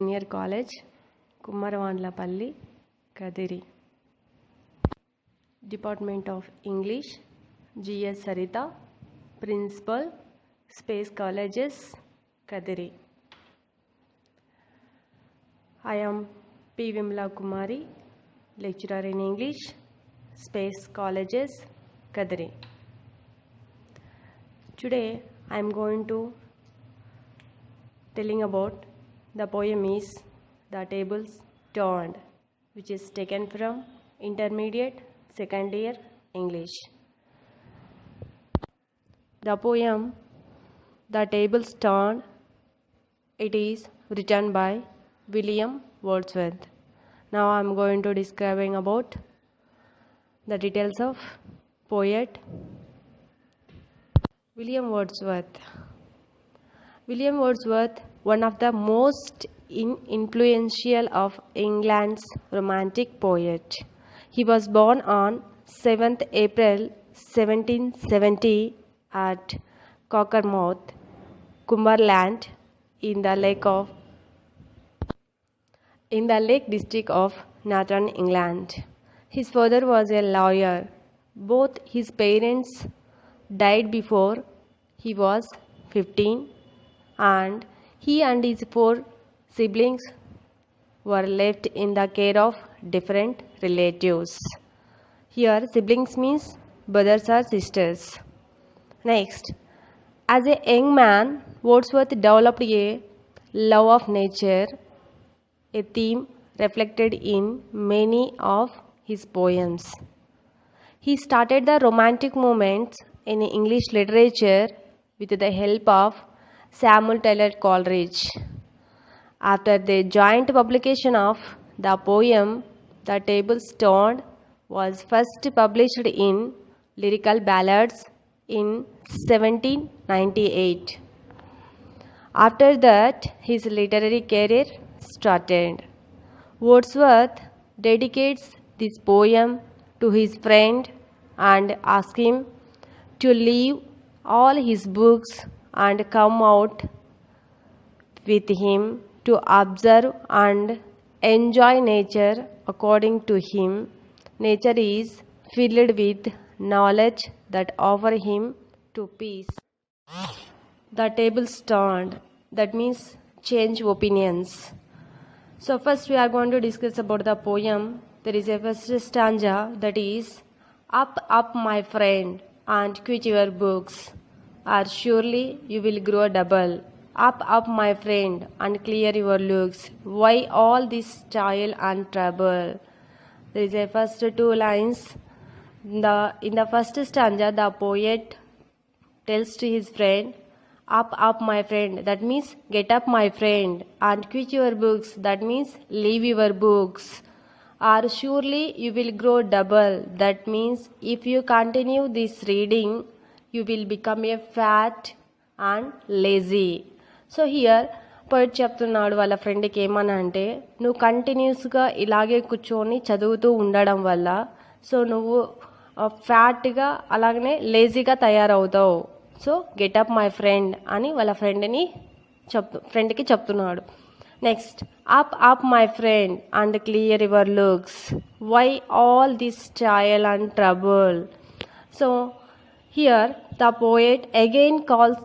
Junior College, Kumaravandlapalli, Kadiri. Department of English, G.S. Sarita, Principal, Space Colleges, Kadiri. I am P. Vimla Kumari, lecturer in English, Space Colleges, Kadiri. Today I am going to telling about the poem is The Tables Turned, which is taken from Intermediate Second Year English. The poem The Tables Turned, it is written by William Wordsworth. Now I am going to describing about the details of poet William Wordsworth. William Wordsworth, one of the most influential of England's romantic poet. He was born on 7th April 1770 at Cockermouth, Cumberland, in the Lake District of Northern England. His father was a lawyer. Both his parents died before he was 15, and he and his 4 siblings were left in the care of different relatives. Here siblings means brothers or sisters. Next, as a young man, Wordsworth developed a love of nature, a theme reflected in many of his poems. He started the romantic movements in English literature with the help of Samuel Taylor Coleridge. After the joint publication of the poem, The Tables Turned was first published in Lyrical Ballads in 1798. After that, his literary career started. Wordsworth dedicates this poem to his friend and asks him to leave all his books and come out with him to observe and enjoy nature. According to him, nature is filled with knowledge that offer him to peace. The tables turned, that means change opinions. So first we are going to discuss about the poem. There is a first stanza that is, "Up, up, my friend, and quit your books, or surely you will grow double. Up, up, my friend, and clear your looks. Why all this toil and trouble?" There is a first 2 lines. In the first stanza, the poet tells to his friend, "Up, up, my friend," that means get up, my friend, and quit your books, that means leave your books. Or surely you will grow double, that means if you continue this reading, you will become a fat and lazy. So here poet చెప్తున్నాడు వాళ్ళ ఫ్రెండ్కి ఏమని అంటే, నువ్వు కంటిన్యూస్గా ఇలాగే కూర్చొని చదువుతూ ఉండడం వల్ల సో నువ్వు ఫ్యాట్గా అలాగనే లేజీగా తయారవుతావు. సో గెటప్ మై ఫ్రెండ్ అని వాళ్ళ ఫ్రెండ్కి చెప్తున్నాడు. Next, up up my friend and clear your looks, why all this trial and trouble. So here the poet again calls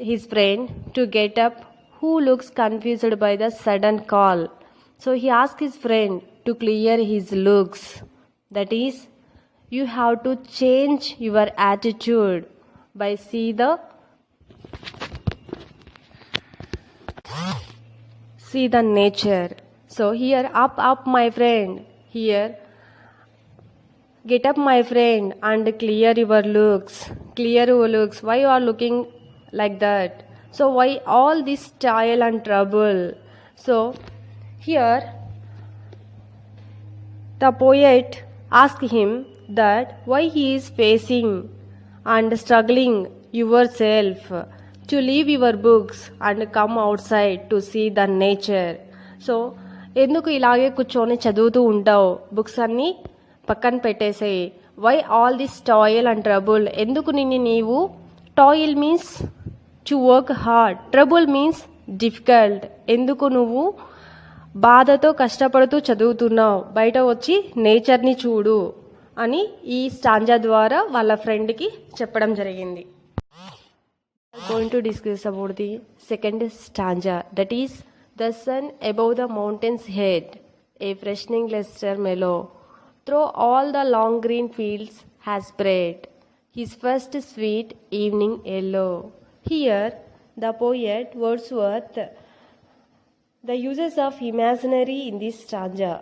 his friend to get up, who looks confused by the sudden call. So he asks his friend to clear his looks. That is, you have to change your attitude by see the nature. So here, up, up, my friend. Here, get up, my friend, and clear your looks. Clear your looks. Why you are looking like that? So why all this toil and trouble? So here the poet asks him that why he is facing and struggling yourself to leave your books and come outside to see the nature. So ఎందుకు ఇలాగే కూర్చొని చదువుతూ ఉంటావు, books అన్నీ పక్కన పెట్టేసేయి. Why all this toil and trouble, ఎందుకు నీవు, toil means to work hard, trouble means difficult, ఎందుకు నువ్వు బాధతో కష్టపడుతూ చదువుతున్నావు, బయట వచ్చి నేచర్ని చూడు అని ఈ స్టాంజా ద్వారా వాళ్ళ ఫ్రెండ్కి చెప్పడం జరిగింది. Going to discuss about the second stanza, that is, the sun above the mountain's head, a freshening lustre mellow, through all the long green fields has spread his first sweet evening yellow. Here, the poet Wordsworth, the uses of imaginary in this stanza,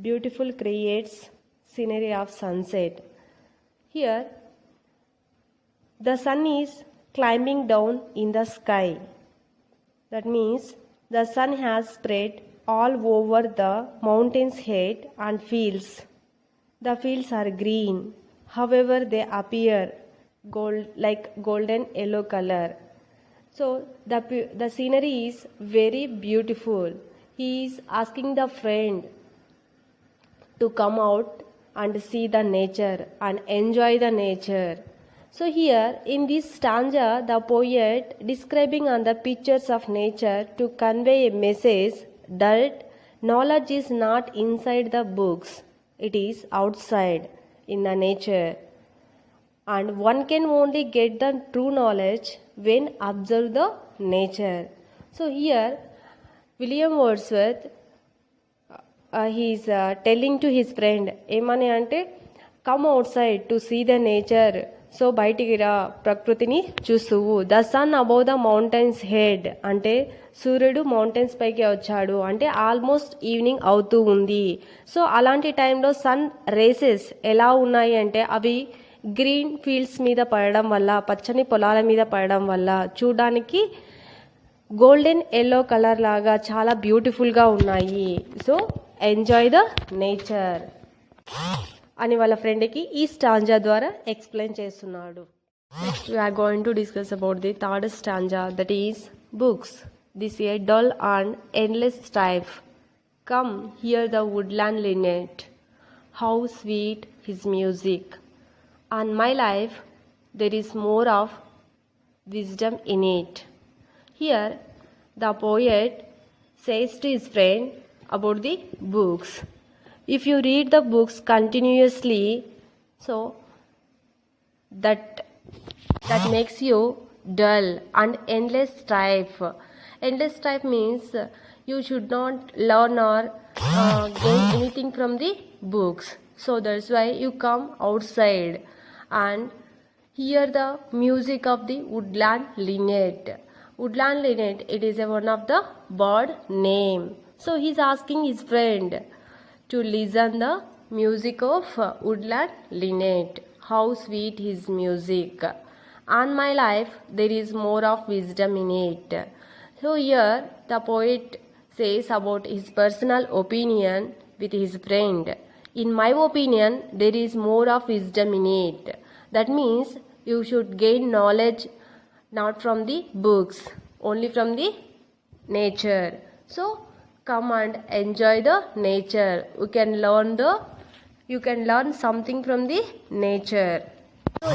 beautiful creates scenery of sunset. Here, the sun is climbing down in the sky. That means the sun has spread all over the mountain's head and fields. The fields are green, however they appear like golden yellow color. So the scenery is very beautiful. He is asking the friend to come out and see the nature and enjoy the nature. So here in this stanza, the poet describing on the pictures of nature to convey a message that knowledge is not inside the books, it is outside in the nature, and one can only get the true knowledge when observe the nature. So here William Wordsworth he is telling to his friend ఏమని అంటే come outside to see the nature. So బయటికి రా, ప్రకృతిని చూస్తువు. The sun above the mountains head అంటే సూర్యుడు mountains పైకి వచ్చాడు అంటే ఆల్మోస్ట్ ఈవినింగ్ అవుతూ ఉంది. సో అలాంటి టైంలో సన్ రేసెస్ ఎలా ఉన్నాయి అంటే అవి గ్రీన్ ఫీల్డ్స్ మీద పడడం వల్ల, పచ్చని పొలాల మీద పడడం వల్ల చూడడానికి గోల్డెన్ ఎల్లో కలర్ లాగా చాలా బ్యూటిఫుల్గా ఉన్నాయి. సో ఎంజాయ్ ద నేచర్ అని వాళ్ళ ఫ్రెండ్కి ఈ స్టాంజా ద్వారా ఎక్స్ప్లెయిన్ చేస్తున్నాడు. Next we're going to discuss about the third stanza, that is books. This a dull and endless strife. Come hear the woodland linnet, how sweet his music. On my life there is more of wisdom in it. Here the poet says to his friend about the books. If you read the books continuously, so that makes you dull and endless strife. Endless strife means you should not learn or gain anything from the books. So that's why you come outside and hear the music of the woodland linnet. Woodland linnet, it is one of the bird name. So he's asking his friend to listen the music of woodland linnet, how sweet his music. On my life there is more of wisdom in it. So here the poet says about his personal opinion with his friend. In my opinion there is more of wisdom in it. That means you should gain knowledge not from the books, only from the nature. So come and enjoy the nature. You can learn something from the nature.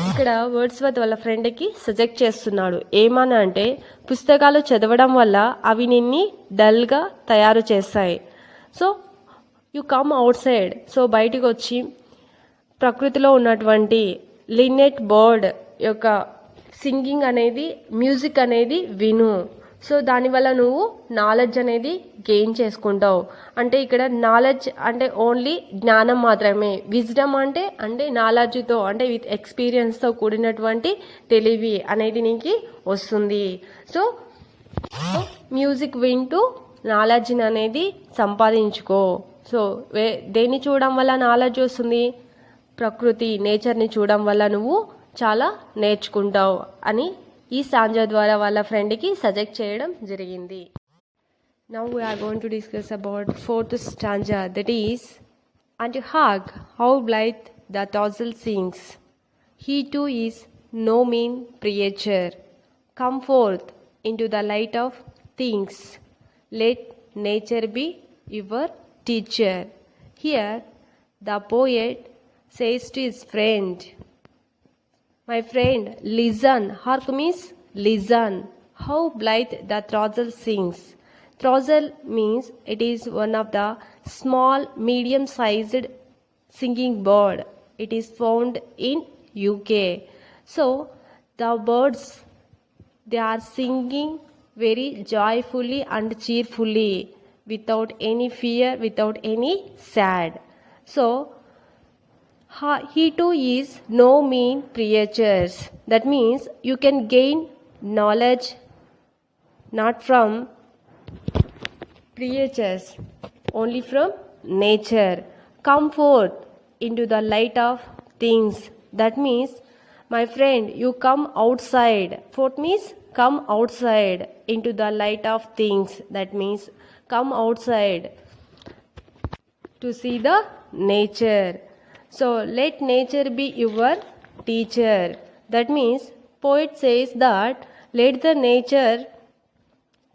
ఇక్కడ Wordsworth వాళ్ళ ఫ్రెండ్కి suggest చేస్తున్నాడు. ఏమని అంటే పుస్తకాలు చదవడం వల్ల అవి నిన్ని డల్గా తయారు చేస్తాయి. So you come out side, so బయటికి వచ్చి ప్రకృతిలో ఉన్నటువంటి లిన్నెట్ బర్డ్ యొక్క సింగింగ్ అనేది, మ్యూజిక్ అనేది విను. సో దానివల్ల నువ్వు నాలెడ్జ్ అనేది గెయిన్ చేసుకుంటావు. అంటే ఇక్కడ నాలెడ్జ్ అంటే ఓన్లీ జ్ఞానం మాత్రమే. విజ్డమ్ అంటే నాలెడ్జ్తో అంటే విత్ ఎక్స్పీరియన్స్తో కూడినటువంటి తెలివి అనేది నీకు వస్తుంది. సో మ్యూజిక్ వింటూ నాలెడ్జ్ని అనేది సంపాదించుకో. సో దేన్ని చూడడం వల్ల నాలెడ్జ్ వస్తుంది? ప్రకృతి, నేచర్ని చూడడం వల్ల నువ్వు చాలా నేర్చుకుంటావు అని ఈ స్టాంజా ద్వారా వాళ్ళ ఫ్రెండ్కి సజెక్ట్ చేయడం జరిగింది. Now we are going to discuss about fourth stanza, that is and hark how blithe the throstle sings, he too is no mean creature, come forth into the light of things, let nature be your teacher. Here the poet says to his friend, my friend, listen. Hark means listen. How blithe the throstle sings. Throstle means it is one of the small medium-sized singing bird. It is found in UK. So the birds, they are singing very joyfully and cheerfully, without any fear, without any sad. So he too is no mean creatures. That means you can gain knowledge not from creatures, only from nature. Come forth into the light of things. That means, my friend, you come outside. Forth means come outside into the light of things. That means come outside to see the nature. So let nature be your teacher. That means poet says that let the nature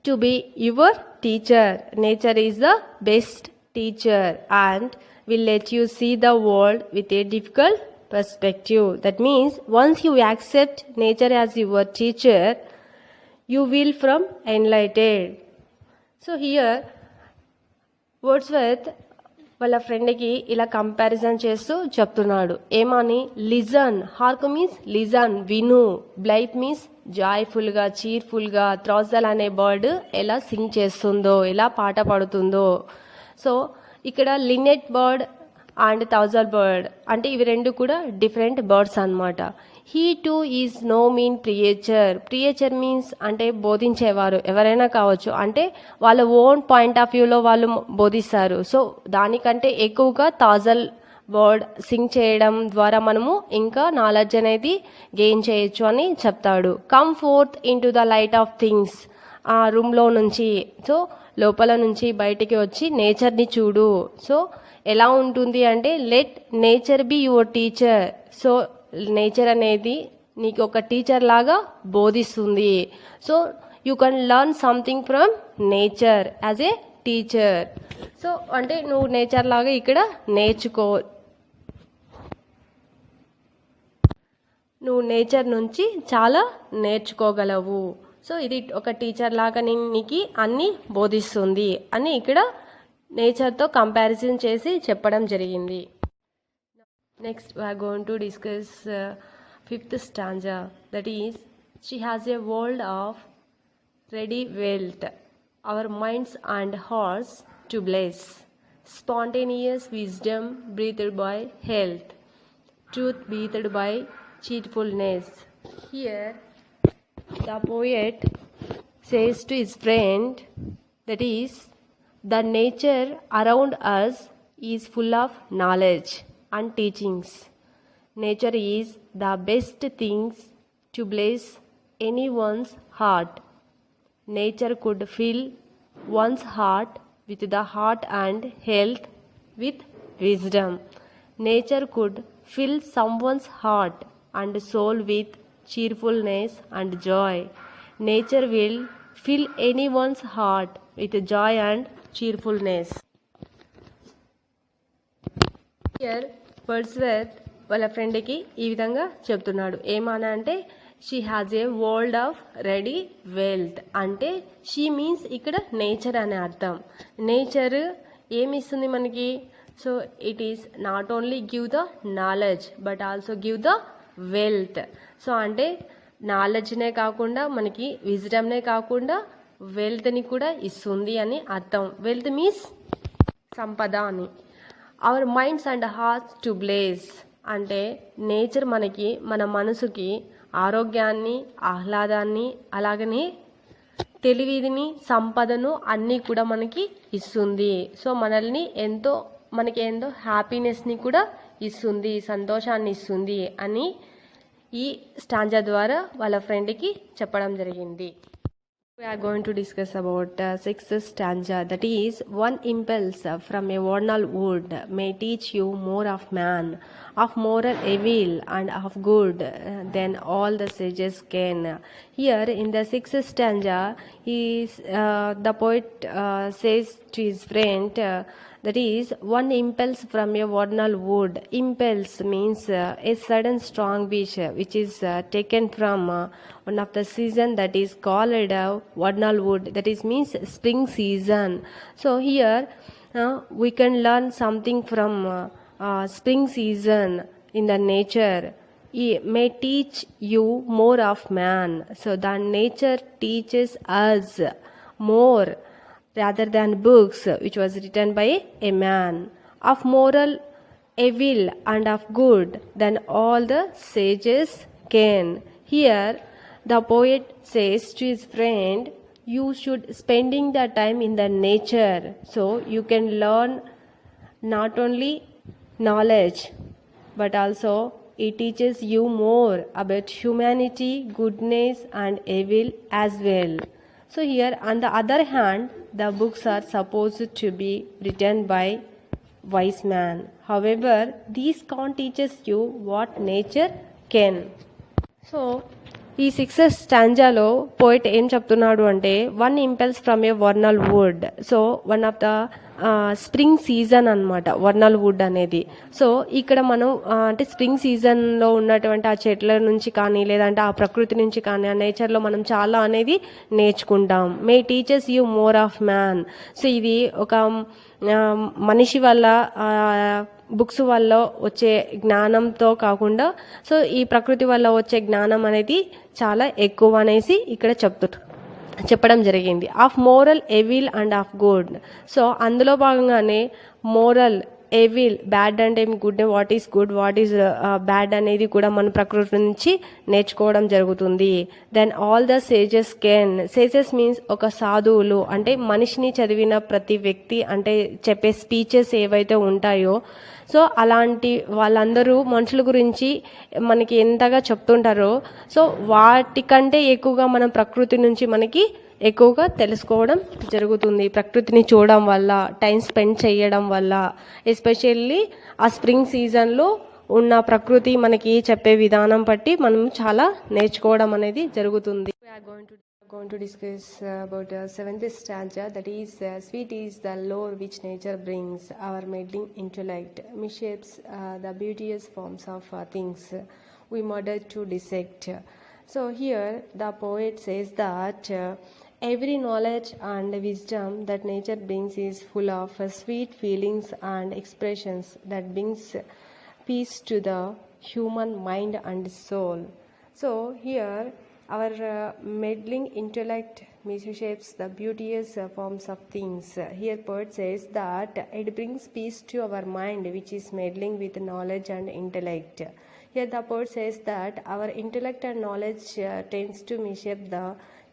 to be your teacher. Nature is the best teacher and will let you see the world with a difficult perspective. That means once you accept nature as your teacher, you will become enlightened. So here Wordsworth వాళ్ళ ఫ్రెండ్కి ఇలా comparison చేస్తూ చెప్తున్నాడు. ఏమని? Listen, hark means listen, విను. బ్లైత్ means జాయ్ఫుల్గా, చీర్ఫుల్గా. థ్రాజల్ అనే bird ఎలా సింగ్ చేస్తుందో, ఎలా పాట పాడుతుందో. సో ఇక్కడ linnet bird and throstle bird అంటే ఇవి రెండు కూడా డిఫరెంట్ బర్డ్స్ అన్నమాట. He too is no mean preacher. Preacher means అంటే బోధించేవారు, ఎవరైనా కావచ్చు. అంటే వాళ్ళ ఓన్ పాయింట్ ఆఫ్ వ్యూలో వాళ్ళు బోధిస్తారు. సో దానికంటే ఎక్కువగా థౌజల్ బర్డ్ సింగ్ చేయడం ద్వారా మనము ఇంకా నాలెడ్జ్ అనేది గెయిన్ చేయొచ్చు అని చెప్తాడు. Come forth into the light of things. ఆ రూమ్లో నుంచి, సో లోపల నుంచి బయటికి వచ్చి నేచర్ని చూడు. సో ఎలా ఉంటుంది అంటే let nature be your teacher. So nature అనేది నీకు ఒక టీచర్ లాగా బోధిస్తుంది. So you can learn something from nature as a teacher. So అంటే నువ్వు నేచర్ లాగా ఇక్కడ నేర్చుకో, నువ్వు నేచర్ నుంచి చాలా నేర్చుకోగలవు. సో ఇది ఒక టీచర్ లాగా నీకు అన్నీ బోధిస్తుంది అని ఇక్కడ నేచర్తో కంపారిజన్ చేసి చెప్పడం జరిగింది. Next we are going to discuss fifth stanza, that is, she has a world of ready wealth, our minds and hearts to bless, spontaneous wisdom breathed by health, truth breathed by cheerfulness. Here the poet says to his friend, that is, the nature around us is full of knowledge and teachings. Nature is the best things to bless anyone's heart. Nature could fill one's heart with the heart and health with wisdom. Nature could fill someone's heart and soul with cheerfulness and joy. Nature will fill anyone's heart with joy and cheerfulness. Here Wordsworth వాళ్ళ ఫ్రెండ్కి ఈ విధంగా చెప్తున్నాడు. ఏమన్నా అంటే she has a world of ready wealth. అంటే she means ఇక్కడ nature అనే అర్థం. నేచర్ ఏమి ఇస్తుంది మనకి? So it is not only give the knowledge but also give the wealth. So అంటే నాలెడ్జ్నే కాకుండా మనకి విజ్డమ్నే కాకుండా వెల్త్ని కూడా ఇస్తుంది అని అర్థం. వెల్త్ మీన్స్ సంపద అని. Our minds and hearts to bless అంటే నేచర్ మనకి మన మనసుకి ఆరోగ్యాన్ని, ఆహ్లాదాన్ని, అలాగనే తెలివిని, సంపదను అన్నీ కూడా మనకి ఇస్తుంది. సో మనకి ఎంతో హ్యాపీనెస్ని కూడా ఇస్తుంది, సంతోషాన్ని ఇస్తుంది అని ఈ స్టాంజా ద్వారా వాళ్ళ ఫ్రెండ్కి చెప్పడం జరిగింది. We are going to discuss about sixth stanza, that is, one impulse from a vernal wood may teach you more of man, of moral evil and of good than all the sages can. Here in the sixth stanza, the poet says to his friend, that is, one impulse from a vernal wood. Impulse means a sudden strong wish which is taken from one of the season that is called vernal wood. That is means spring season. So here we can learn something from spring season in the nature. It may teach you more of man. So the nature teaches us more rather than books which was written by a man, of moral evil and of good than all the sages can. Here the poet says to his friend, you should spending the time in the nature, so you can learn not only knowledge but also it teaches you more about humanity, goodness and evil as well. So here on the other hand, the books are supposed to be written by wise man. However, these can't teach you what nature can. So ఈ sixth స్టాంజాలో poet ఏం చెప్తున్నాడు అంటే, one impulse from a vernal wood. So one of the spring season అనమాట vernal would అనేది. So ఇక్కడ మనం అంటే స్ప్రింగ్ సీజన్లో ఉన్నటువంటి ఆ చెట్ల నుంచి కానీ లేదంటే ఆ ప్రకృతి నుంచి కానీ ఆ నేచర్లో మనం చాలా అనేది నేర్చుకుంటాం. May teachers you more of man. So ఇది ఒక మనిషి వల్ల బుక్స్ వల్ల వచ్చే జ్ఞానంతో కాకుండా సో ఈ ప్రకృతి వల్ల వచ్చే జ్ఞానం అనేది చాలా ఎక్కువ అనేసి ఇక్కడ చెప్పడం జరిగింది. Of moral evil and of good. So అందులో భాగంగానే మోరల్ ఎవిల్, బ్యాడ్ అంటే good, what is good, what is bad అనేది కూడా మన ప్రకృతి నుంచి నేర్చుకోవడం జరుగుతుంది. Then all the sages can. Sages means ఒక సాధువులు, అంటే మనిషిని చదివిన ప్రతి వ్యక్తి అంటే చెప్పే స్పీచెస్ ఏవైతే ఉంటాయో సో అలాంటి వాళ్ళందరూ మనుషుల గురించి మనకి ఎంతగా చెప్తుంటారో సో వాటికంటే ఎక్కువగా మనం ప్రకృతి నుంచి మనకి ఎక్కువగా తెలుసుకోవడం జరుగుతుంది. ప్రకృతిని చూడడం వల్ల, టైం స్పెండ్ చేయడం వల్ల, ఎస్పెషల్లీ ఆ స్ప్రింగ్ సీజన్లో ఉన్న ప్రకృతి మనకి చెప్పే విధానం బట్టి మనం చాలా నేర్చుకోవడం అనేది జరుగుతుంది. Going to discuss about seventh stanza, that is sweet is the lore which nature brings, our meddling intellect mishapes the beauteous forms of things we murder to dissect. So here the poet says that every knowledge and wisdom that nature brings is full of sweet feelings and expressions that brings peace to the human mind and soul. So here our meddling intellect misshapes the beauteous forms of things. Here poet says that it brings peace to our mind which is meddling with knowledge and intellect. Here the poet says that our intellect and knowledge tends to misshape the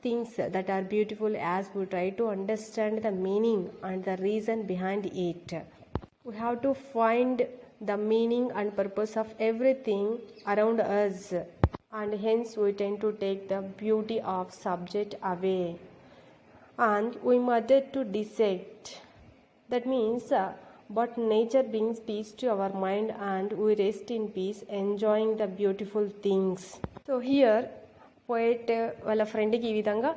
things that are beautiful as we try to understand the meaning and the reason behind it. We have to find the meaning and purpose of everything around us, and hence we tend to take the beauty of subject away and we murder to dissect. That means but nature brings peace to our mind and we rest in peace enjoying the beautiful things. So here poet వాళ్ళ ఫ్రెండ్కి ఈ విధంగా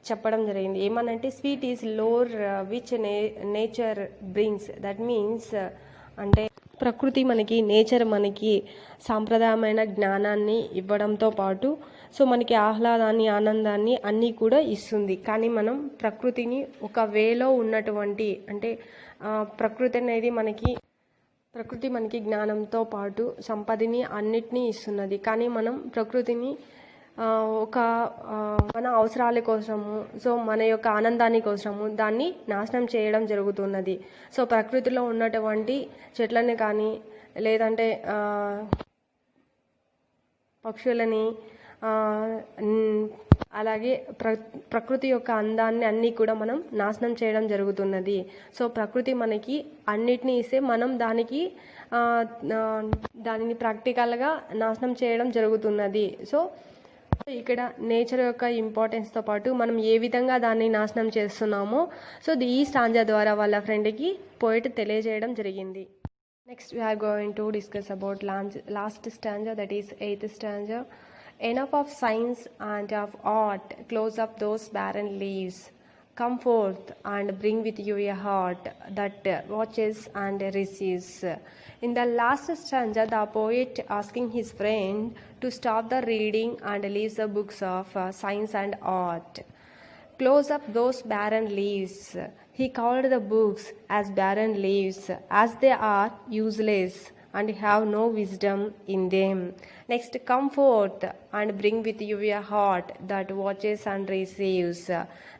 చెప్పడం జరిగింది. ఏమనంటే sweet is lower which nature brings. That means అంటే ప్రకృతి మనకి, నేచర్ మనకి సాంప్రదాయమైన జ్ఞానాన్ని ఇవ్వడంతో పాటు సో మనకి ఆహ్లాదాన్ని, ఆనందాన్ని అన్నీ కూడా ఇస్తుంది. కానీ మనం ప్రకృతిని ఒక వేలో ఉన్నటువంటి అంటే ప్రకృతి అనేది ప్రకృతి మనకి జ్ఞానంతో పాటు సంపదని అన్నిటినీ ఇస్తున్నది. కానీ మనం ప్రకృతిని ఒక మన అవసరాల కోసము సో మన యొక్క ఆనందాని కోసము దాన్ని నాశనం చేయడం జరుగుతున్నది. సో ప్రకృతిలో ఉన్నటువంటి చెట్లని కానీ లేదంటే పక్షులని అలాగే ప్రకృతి యొక్క అందాన్ని అన్నీ కూడా మనం నాశనం చేయడం జరుగుతున్నది. సో ప్రకృతి మనకి అన్నిటినీ ఇస్తే మనం దానిని ప్రాక్టికల్గా నాశనం చేయడం జరుగుతున్నది. సో ఇక్కడ నేచర్ యొక్క ఇంపార్టెన్స్తో పాటు మనం ఏ విధంగా దాన్ని నాశనం చేస్తున్నామో సో ఈ స్టాంజా ద్వారా వాళ్ళ ఫ్రెండ్కి పోయిట్ తెలియజేయడం జరిగింది. Next we are going to discuss about last stanza, that is 8th stanza. Enough of science and of art, close up those barren leaves, come forth and bring with you a heart that watches and receives. In the last stanza, the poet asking his friend to stop the reading and leave the books of science and art. Close up those barren leaves. He called the books as barren leaves, as they are useless and have no wisdom in them. Next, come forth and bring with you a heart that watches and receives.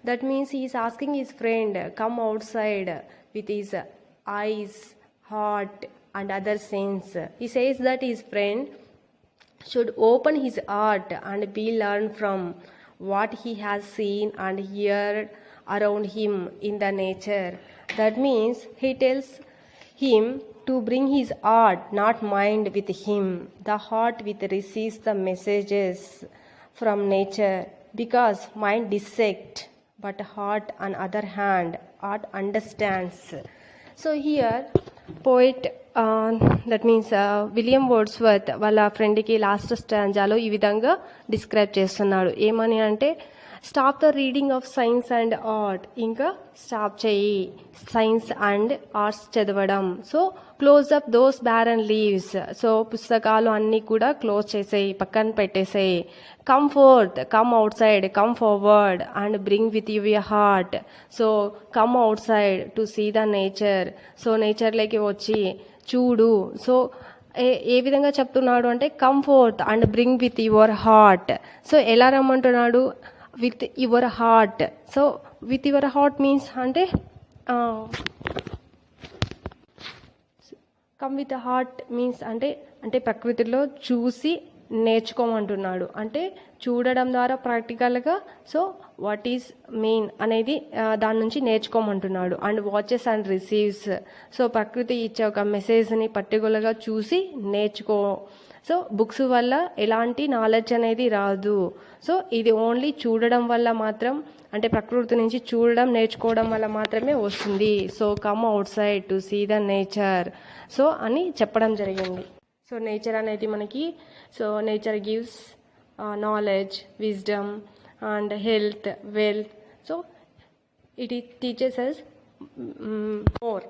That means he is asking his friend, come outside with his eyes, heart, and other sense. He says that his friend should open his heart and be learned from what he has seen and heard around him in the nature. That means he tells him to bring his heart, not mind, with him. The heart with receives the messages from nature, because mind dissects, but heart on other hand, heart understands. So here poet that means William Wordsworth వాళ్ళ ఫ్రెండ్కి last స్టాంజాలో ఈ విధంగా describe చేస్తున్నాడు. ఏమని అంటే, stop the reading of science and art, ఇంకా stop చేయి science and arts చదవడం. So close up those barren leaves, so పుస్తకాలు అన్నీ కూడా క్లోజ్ చేసేయి, పక్కన పెట్టేసేయి. Come forth, come outside, come forward and bring with you your heart. So come outside to see the nature, so నేచర్లోకి వచ్చి చూడు. సో ఏ విధంగా చెప్తున్నాడు అంటే, come forth and bring with your heart. So ఎలా రమ్మంటున్నాడు? With your heart. So with your heart means అంటే కమ్ విత్ హార్ట్ మీన్స్ అంటే ప్రకృతిలో చూసి నేర్చుకోమంటున్నాడు. అంటే చూడడం ద్వారా ప్రాక్టికల్గా సో వాట్ ఈజ్ మీన్ అనేది దాని నుంచి నేర్చుకోమంటున్నాడు. And watches and receives, so ప్రకృతి ఇచ్చే ఒక మెసేజ్ని పర్టికులర్గా చూసి నేర్చుకో. సో బుక్స్ వల్ల ఎలాంటి నాలెడ్జ్ అనేది రాదు. సో ఇది ఓన్లీ చూడడం వల్ల మాత్రం, అంటే ప్రకృతి నుంచి చూడడం నేర్చుకోవడం వల్ల మాత్రమే వస్తుంది. So come outside to see the nature, so అని చెప్పడం జరిగింది. సో నేచర్ అనేది మనకి, so nature gives knowledge, wisdom and health, wealth. So it teaches us more.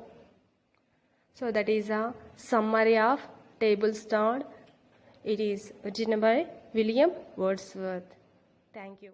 So that is a summary of Table Star. It is written by William Wordsworth. Thank you.